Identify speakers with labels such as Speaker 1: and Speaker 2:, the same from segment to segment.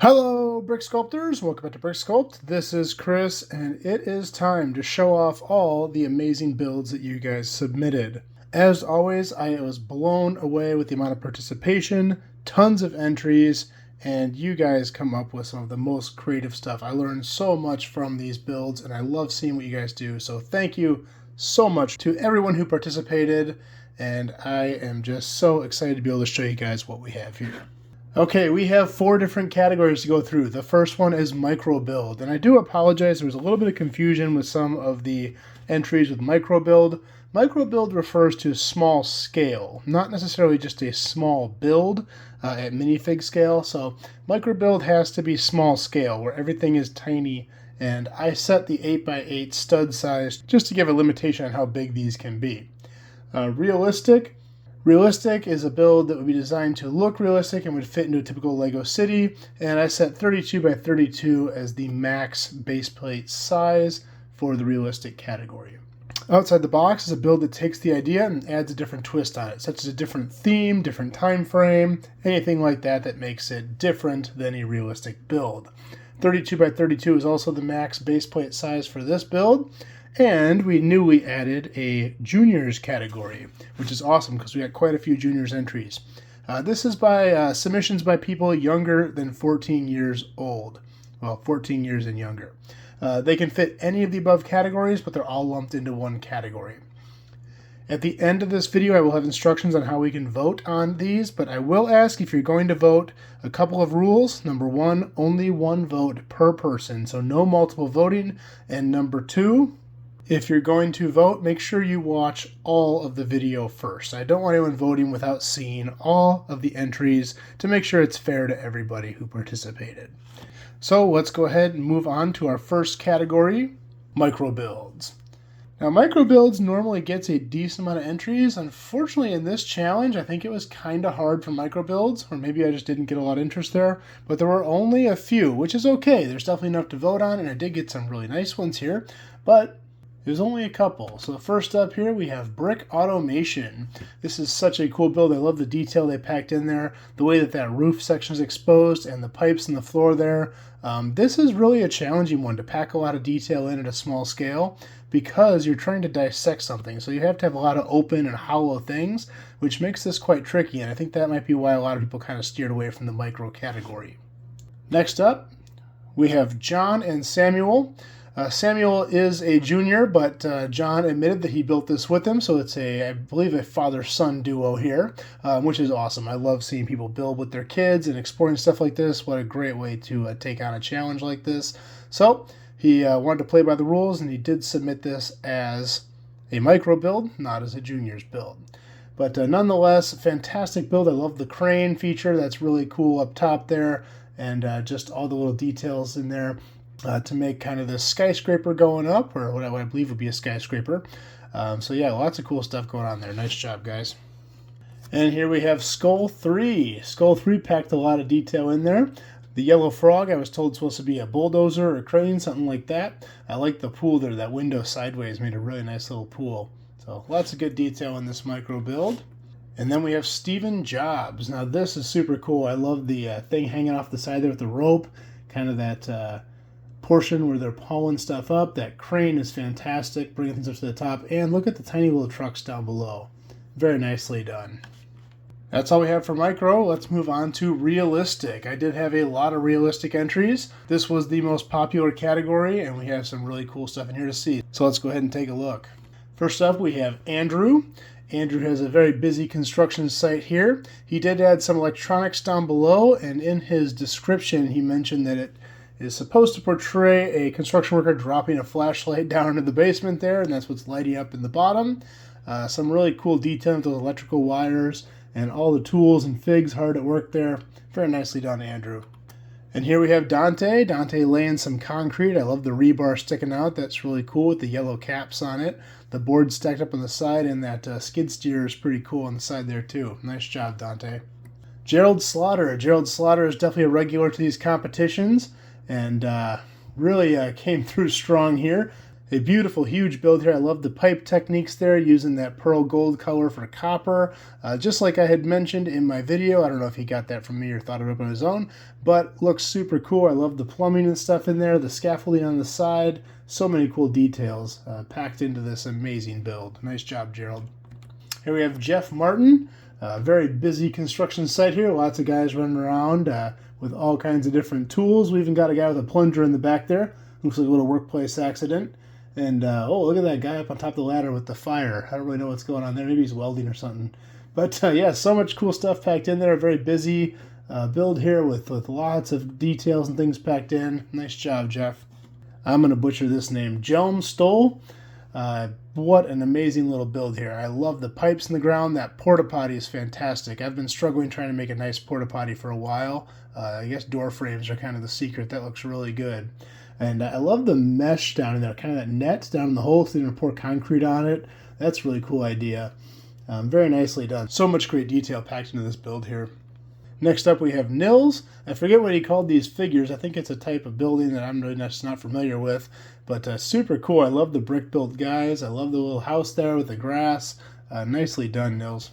Speaker 1: Hello, Brick Sculptors. Welcome back to Brick Sculpt. This is Chris, and it is time to show off all the amazing builds that you guys submitted. As always, I was blown away with the amount of participation, tons of entries, and you guys come up with some of the most creative stuff. I learned so much from these builds, and I love seeing what you guys do. So thank you so much to everyone who participated, and I am just so excited to be able to show you guys what we have here. Okay, we have 4 different categories to go through. The first one is micro build, and I do apologize, there was a little bit of confusion with some of the entries with micro build. Micro build refers to small scale, not necessarily just a small build at minifig scale. So micro build has to be small scale, where everything is tiny, and I set the 8x8 stud size just to give a limitation on how big these can be. Realistic is a build that would be designed to look realistic and would fit into a typical Lego city, and I set 32 by 32 as the max base plate size for the realistic category. Outside the box is a build that takes the idea and adds a different twist on it, such as a different theme, different time frame, anything like that that makes it different than a realistic build. 32 by 32 is also the max base plate size for this build. And we newly added a juniors category, which is awesome because we got quite a few juniors entries. This is by submissions by people younger than 14 years old. Well, 14 years and younger. They can fit any of the above categories, but they're all lumped into one category. At the end of this video, I will have instructions on how we can vote on these, but I will ask, if you're going to vote, a couple of rules. Number 1, only 1 vote per person, so no multiple voting. And number 2, if you're going to vote, make sure you watch all of the video first. I don't want anyone voting without seeing all of the entries to make sure it's fair to everybody who participated. So let's go ahead and move on to our first category, micro builds. Now, micro builds normally gets a decent amount of entries. Unfortunately, in this challenge, I think it was kind of hard for micro builds, or maybe I just didn't get a lot of interest there, but there were only a few, which is okay. There's definitely enough to vote on, and I did get some really nice ones here, but there's only a couple. So first up here, we have Brick Automation. This is such a cool build. I love the detail they packed in there, the way that roof section is exposed, and the pipes in the floor there. This is really a challenging one to pack a lot of detail in at a small scale because you're trying to dissect something. So you have to have a lot of open and hollow things, which makes this quite tricky, and I think that might be why a lot of people kind of steered away from the micro category. Next up, we have John and Samuel. Samuel is a junior, but John admitted that he built this with him, so it's I believe, a father-son duo here, which is awesome. I love seeing people build with their kids and exploring stuff like this. What a great way to take on a challenge like this. So he wanted to play by the rules, and he did submit this as a micro build, not as a junior's build. But nonetheless, fantastic build. I love the crane feature. That's really cool up top there, and just all the little details in there. To make kind of the skyscraper going up, or what I believe would be a skyscraper. So yeah, lots of cool stuff going on there. Nice job, guys. And here we have Skull 3. Skull 3 packed a lot of detail in there. The yellow frog, I was told, is supposed to be a bulldozer or a crane, something like that. I like the pool there. That window sideways made a really nice little pool. So lots of good detail in this micro build. And then we have Steven Jobs. Now this is super cool. I love the thing hanging off the side there with the rope. Kind of that portion where they're pulling stuff up. That crane is fantastic, bringing things up to the top. And look at the tiny little trucks down below. Very nicely done. That's all we have for micro. Let's move on to realistic. I did have a lot of realistic entries. This was the most popular category, and we have some really cool stuff in here to see. So let's go ahead and take a look. First up, we have Andrew. Andrew has a very busy construction site here. He did add some electronics down below, and in his description, he mentioned that it is supposed to portray a construction worker dropping a flashlight down into the basement there, and that's what's lighting up in the bottom. Some really cool detail with those electrical wires and all the tools and figs hard at work there. Very nicely done, Andrew. And here we have Dante. Dante laying some concrete. I love the rebar sticking out. That's really cool with the yellow caps on it. The board stacked up on the side, and that skid steer is pretty cool on the side there too. Nice job, Dante. Gerald Slaughter. Gerald Slaughter is definitely a regular to these competitions, and really came through strong here. A beautiful, huge build here. I love the pipe techniques there, using that pearl gold color for copper. Just like I had mentioned in my video. I don't know if he got that from me or thought of it up on his own, but looks super cool. I love the plumbing and stuff in there, the scaffolding on the side. So many cool details packed into this amazing build. Nice job, Gerald. Here we have Jeff Martin. Very busy construction site here. Lots of guys running around with all kinds of different tools. We even got a guy with a plunger in the back there. Looks like a little workplace accident. And, oh, look at that guy up on top of the ladder with the fire. I don't really know what's going on there. Maybe he's welding or something. But, yeah, so much cool stuff packed in there. A very busy build here with lots of details and things packed in. Nice job, Jeff. I'm going to butcher this name. Jelm Stoll. What an amazing little build here. I love the pipes in the ground. That porta potty is fantastic. I've been struggling trying to make a nice porta potty for a while. I guess door frames are kind of the secret. That looks really good. And I love the mesh down in there, kind of that net down in the hole, so you're going to pour concrete on it. That's a really cool idea. Very nicely done. So much great detail packed into this build here. Next up we have Nils. I forget what he called these figures. I think it's a type of building that I'm really just not familiar with. But super cool. I love the brick built guys. I love the little house there with the grass. Nicely done, Nils.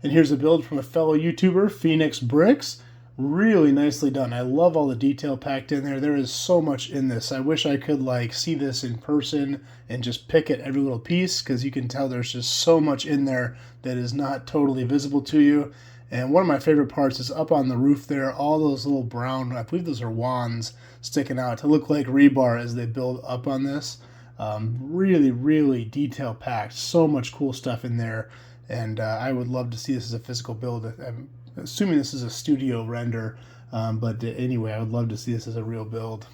Speaker 1: And here's a build from a fellow YouTuber, Phoenix Bricks. Really nicely done. I love all the detail packed in there. There is so much in this. I wish I could see this in person and just pick at every little piece, because you can tell there's just so much in there that is not totally visible to you. And one of my favorite parts is up on the roof there, all those little brown, I believe those are wands sticking out to look like rebar as they build up on this. Really, really detail packed. So much cool stuff in there. And I would love to see this as a physical build. I'm assuming this is a studio render, but anyway, I would love to see this as a real build.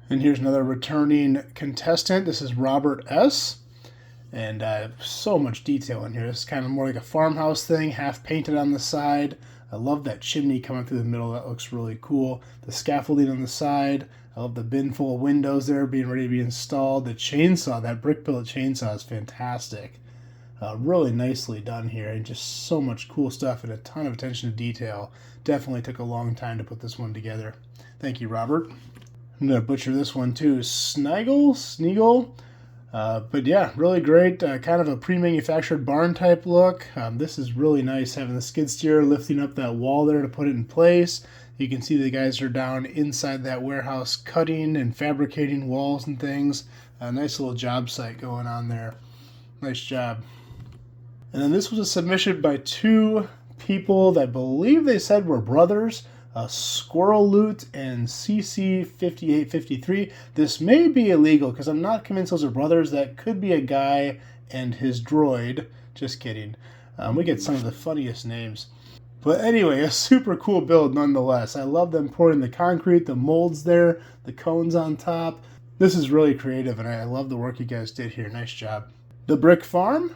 Speaker 1: And here's another returning contestant. This is Robert S. And so much detail in here. This is kind of more like a farmhouse thing, half painted on the side. I love that chimney coming through the middle. That looks really cool. The scaffolding on the side. I love the bin full of windows there being ready to be installed. The chainsaw, that brick billet chainsaw is fantastic. Really nicely done here, and just so much cool stuff and a ton of attention to detail. Definitely took a long time to put this one together. Thank you, Robert. I'm going to butcher this one too. Sneagle. But yeah, really great. Kind of a pre-manufactured barn type look. This is really nice, having the skid steer lifting up that wall there to put it in place. You can see the guys are down inside that warehouse cutting and fabricating walls and things. A nice little job site going on there. Nice job. And then this was a submission by two people that I believe they said were brothers, Squirrel Loot and CC5853. This may be illegal because I'm not convinced those are brothers. That could be a guy and his droid. Just kidding. We get some of the funniest names. But anyway, a super cool build nonetheless. I love them pouring the concrete, the molds there, the cones on top. This is really creative, and I love the work you guys did here. Nice job. The Brick Farm.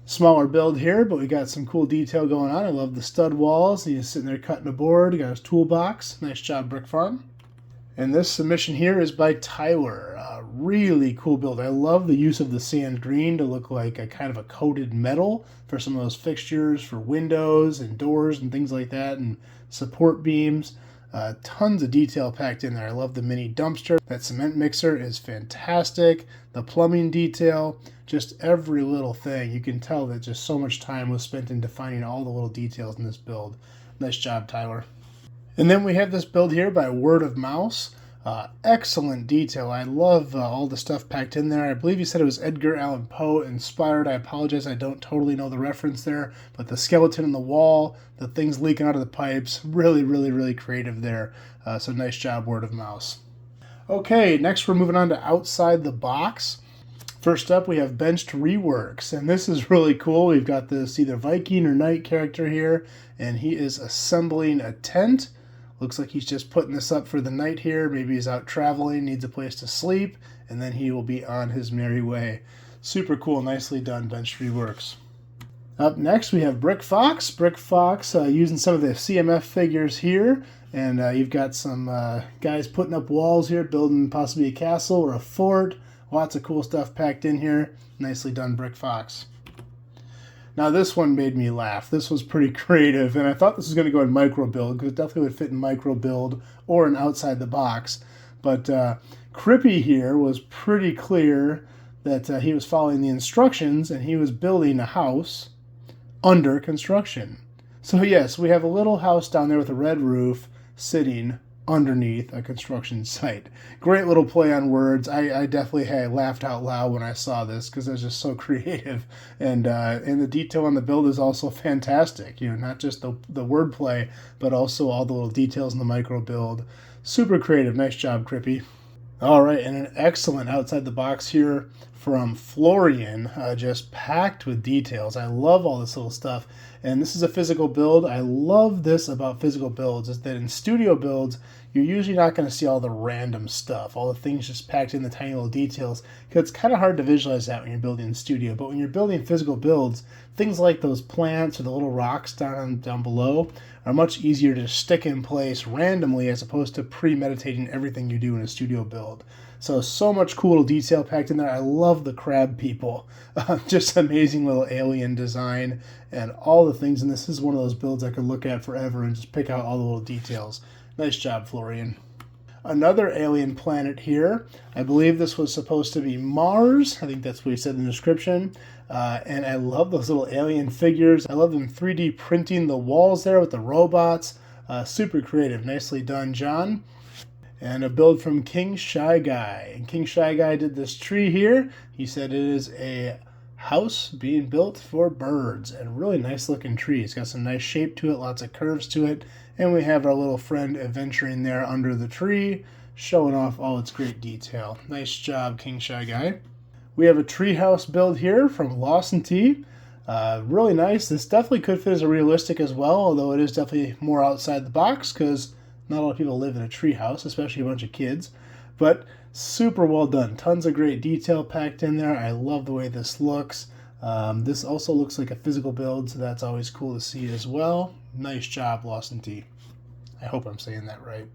Speaker 1: Smaller build here, but we got some cool detail going on. I love the stud walls. He's sitting there cutting a board. He got his toolbox. Nice job, Brick Farm. And this submission here is by Tyler. Really cool build. I love the use of the sand green to look like a kind of a coated metal for some of those fixtures for windows and doors and things like that, and support beams. Tons of detail packed in there. I love the mini dumpster. That cement mixer is fantastic. The plumbing detail, just every little thing. You can tell that just so much time was spent in defining all the little details in this build. Nice job, Tyler. And then we have this build here by Word of Mouse. Excellent detail. I love all the stuff packed in there. I believe he said it was Edgar Allan Poe inspired. I apologize, I don't totally know the reference there, but the skeleton in the wall, the things leaking out of the pipes, really, really, really creative there. So nice job, Word of Mouse. Okay, next we're moving on to Outside the Box. First up, we have Benched Reworks, and this is really cool. We've got this either Viking or Knight character here, and he is assembling a tent. Looks like he's just putting this up for the night here. Maybe he's out traveling, needs a place to sleep, and then he will be on his merry way. Super cool, nicely done, Benched Reworks. Up next, we have Brick Fox. Brick Fox using some of the CMF figures here, and you've got some guys putting up walls here, building possibly a castle or a fort. Lots of cool stuff packed in here. Nicely done, Brick Fox. Now this one made me laugh. This was pretty creative, and I thought this was going to go in micro build because it definitely would fit in micro build or an outside the box. But Crippy here was pretty clear that he was following the instructions and he was building a house under construction. So yes, we have a little house down there with a red roof sitting underneath a construction site. Great little play on words. I definitely laughed out loud when I saw this because it's just so creative, and the detail on the build is also fantastic. You know, not just the wordplay, but also all the little details in the micro build. Super creative. Nice job, Crippy. All right, and an excellent outside the box here from Florian, just packed with details. I love all this little stuff, and this is a physical build. I love this about physical builds, is that in studio builds, you're usually not going to see all the random stuff, all the things just packed in the tiny little details, because it's kind of hard to visualize that when you're building in studio. But when you're building physical builds, things like those plants or the little rocks down below are much easier to stick in place randomly as opposed to premeditating everything you do in a studio build. So much cool detail packed in there. I love the crab people. Just amazing little alien design and all the things. And this is one of those builds I could look at forever and just pick out all the little details. Nice job, Florian. Another alien planet here. I believe this was supposed to be Mars. I think that's what he said in the description. And I love those little alien figures. I love them 3D printing the walls there with the robots. Super creative. Nicely done, John. And a build from King Shy Guy. And King Shy Guy did this tree here. He said it is a house being built for birds. And really nice looking tree. It's got some nice shape to it, lots of curves to it. And we have our little friend adventuring there under the tree, showing off all its great detail. Nice job, King Shy Guy. We have a treehouse build here from Lawson T. Really nice. This definitely could fit as a realistic as well, although it is definitely more outside the box because not a lot of people live in a treehouse, especially a bunch of kids. But super well done. Tons of great detail packed in there. I love the way this looks. This also looks like a physical build, so that's always cool to see as well. Nice job, Lawson T. I hope I'm saying that right.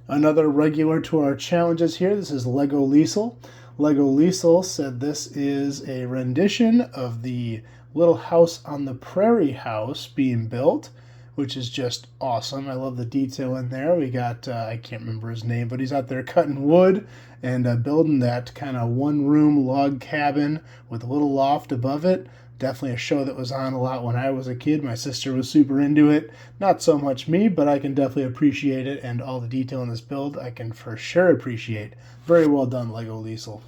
Speaker 1: Another regular to our challenges here. This is Lego Liesel. Lego Liesel said this is a rendition of the Little House on the Prairie house being built, which is just awesome. I love the detail in there. We got, I can't remember his name, but he's out there cutting wood and building that kind of one-room log cabin with a little loft above it. Definitely a show that was on a lot when I was a kid. My sister was super into it. Not so much me, but I can definitely appreciate it, and all the detail in this build I can for sure appreciate. Very well done, Lego Liesel.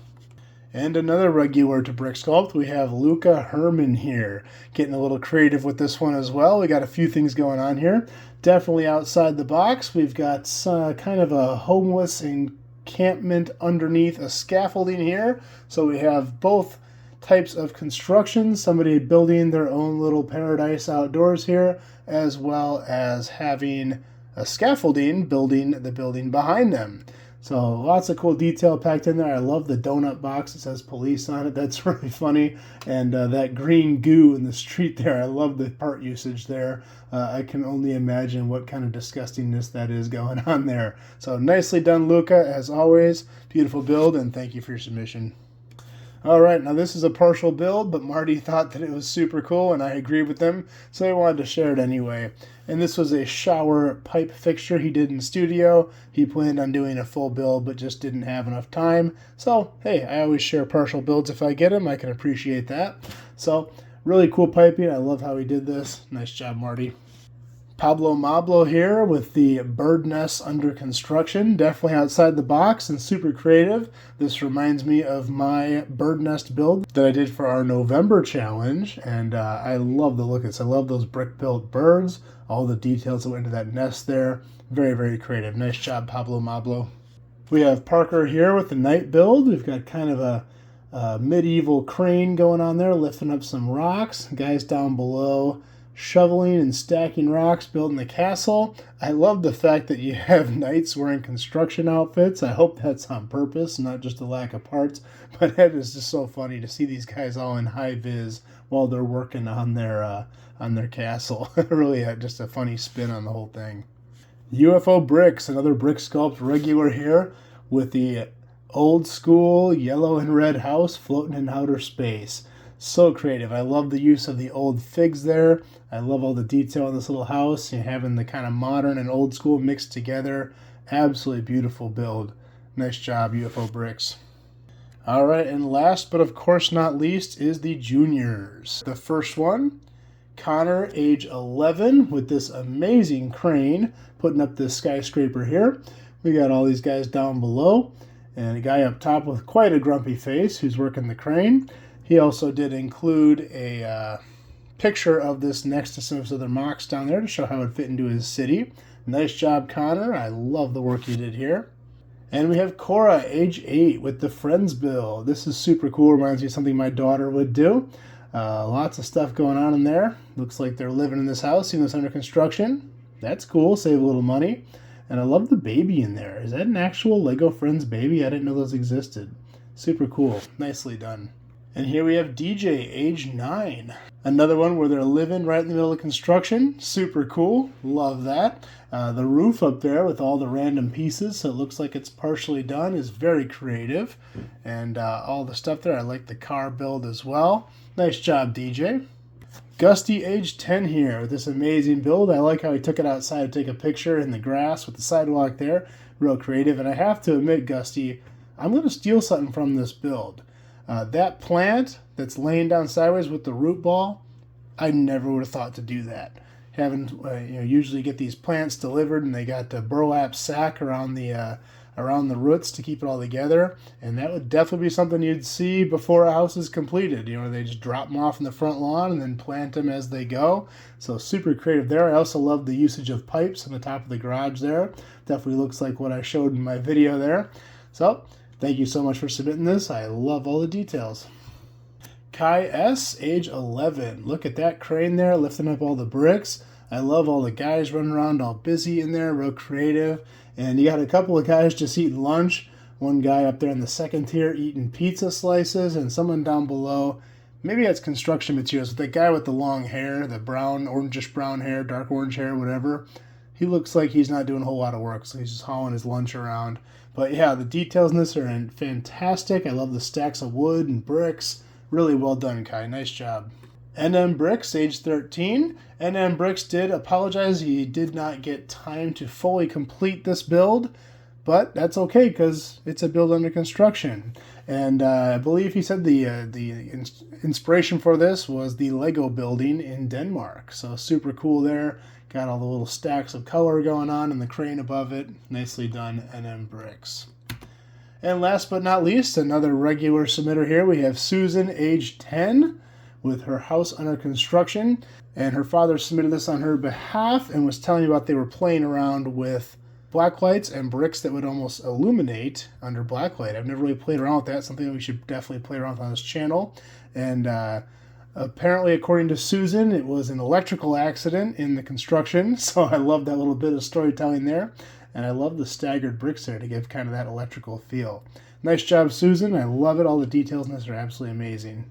Speaker 1: And another regular to Brick Sculpt, we have Luca Herman here. Getting a little creative with this one as well. We got a few things going on here. Definitely outside the box. We've got kind of a homeless encampment underneath a scaffolding here. So we have both types of construction. Somebody building their own little paradise outdoors here, as well as having a scaffolding building the building behind them. So lots of cool detail packed in there. I love the donut box. It says police on it. That's really funny. And that green goo in the street there. I love the part usage there. I can only imagine what kind of disgustingness that is going on there. So nicely done, Luca, as always. Beautiful build, and thank you for your submission. All right, now this is a partial build, but Marty thought that it was super cool, and I agreed with him, so he wanted to share it anyway. And this was a shower pipe fixture he did in studio. He planned on doing a full build, but just didn't have enough time. So, hey, I always share partial builds if I get them. I can appreciate that. So, really cool piping. I love how he did this. Nice job, Marty. Pablo Mablo here with the bird nest under construction. Definitely outside the box and super creative. This reminds me of my bird nest build that I did for our November challenge. And I love the look of this. I love those brick-built birds. All the details that went into that nest there. Very, very creative. Nice job, Pablo Mablo. We have Parker here with the night build. We've got kind of a medieval crane going on there, lifting up some rocks. Guys down below shoveling and stacking rocks, building the castle. I love the fact that you have knights wearing construction outfits. I hope that's on purpose, not just a lack of parts. But it is just so funny to see these guys all in high vis while they're working on their castle. Really just a funny spin on the whole thing. UFO Bricks, another Brick Sculpt regular here with the old school yellow and red house floating in outer space. So creative. I love the use of the old figs there. I love all the detail in this little house. Having the kind of modern and old school mixed together. Absolutely beautiful build. Nice job, UFO Bricks. All right, and last but of course not least is the juniors. The first one, Connor, age 11, with this amazing crane, putting up this skyscraper here. We got all these guys down below, and a guy up top with quite a grumpy face who's working the crane. He also did include a picture of this next to some of his other mocks down there to show how it fit into his city. Nice job, Connor. I love the work you did here. And we have Cora, age 8, with the Friends build. This is super cool. Reminds me of something my daughter would do. Lots of stuff going on in there. Looks like they're living in this house, even though it's under construction. That's cool. Save a little money. And I love the baby in there. Is that an actual Lego Friends baby? I didn't know those existed. Super cool. Nicely done. And here we have DJ, age 9. Another one where they're living right in the middle of construction. Super cool. Love that. The roof up there with all the random pieces, so it looks like it's partially done, is very creative. And all the stuff there, I like the car build as well. Nice job, DJ. Gusty, age 10 here with this amazing build. I like how he took it outside to take a picture in the grass with the sidewalk there. Real creative. And I have to admit, Gusty, I'm going to steal something from this build. That plant that's laying down sideways with the root ball, I never would have thought to do that. Having usually get these plants delivered and they got the burlap sack around the roots to keep it all together, and that would definitely be something you'd see before a house is completed. They just drop them off in the front lawn and then plant them as they go. So super creative there. I also love the usage of pipes on the top of the garage there. Definitely looks like what I showed in my video there. So thank you so much for submitting this. I love all the details. Kai S, age 11. Look at that crane there, lifting up all the bricks. I love all the guys running around all busy in there, real creative. And you got a couple of guys just eating lunch. One guy up there in the second tier eating pizza slices, and someone down below, maybe that's construction materials, but that guy with the long hair, the brown, orangish brown hair, dark orange hair, whatever, he looks like he's not doing a whole lot of work, so he's just hauling his lunch around. But yeah, the details in this are fantastic. I love the stacks of wood and bricks. Really well done, Kai. Nice job. NM Bricks, age 13. NM Bricks did apologize. He did not get time to fully complete this build, but that's okay because it's a build under construction. And I believe he said the inspiration for this was the Lego building in Denmark. So super cool there. Got all the little stacks of color going on and the crane above it. Nicely done, NM Bricks. And last but not least, another regular submitter here. We have Susan, age 10, with her house under construction. And her father submitted this on her behalf and was telling me about they were playing around with black lights and bricks that would almost illuminate under blacklight. I've never really played around with that. Something that we should definitely play around with on this channel. And apparently, according to Susan, it was an electrical accident in the construction. So I love that little bit of storytelling there. And I love the staggered bricks there to give kind of that electrical feel. Nice job, Susan. I love it. All the details in this are absolutely amazing.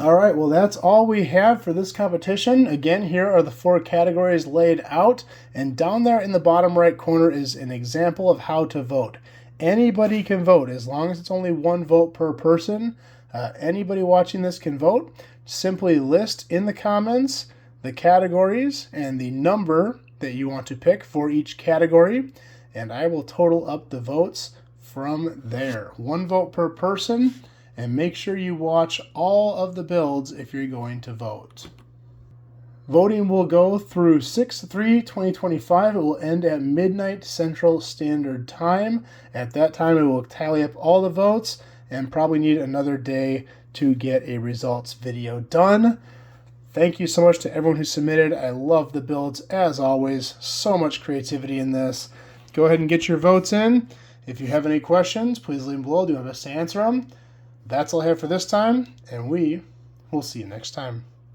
Speaker 1: All right, well, that's all we have for this competition. Again, here are the 4 categories laid out. And down there in the bottom right corner is an example of how to vote. Anybody can vote as long as it's only 1 vote per person. Anybody watching this can vote. Simply list in the comments the categories and the number that you want to pick for each category, and I will total up the votes from there. 1 vote per person, and make sure you watch all of the builds if you're going to vote. Voting will go through 6/3/2025. It will end at midnight Central Standard Time. At that time, it will tally up all the votes and probably need another day to get a results video done. Thank you so much to everyone who submitted. I love the builds as always. So much creativity in this. Go ahead and get your votes in. If you have any questions, please leave them below. Do my best to answer them. That's all I have for this time, and we will see you next time.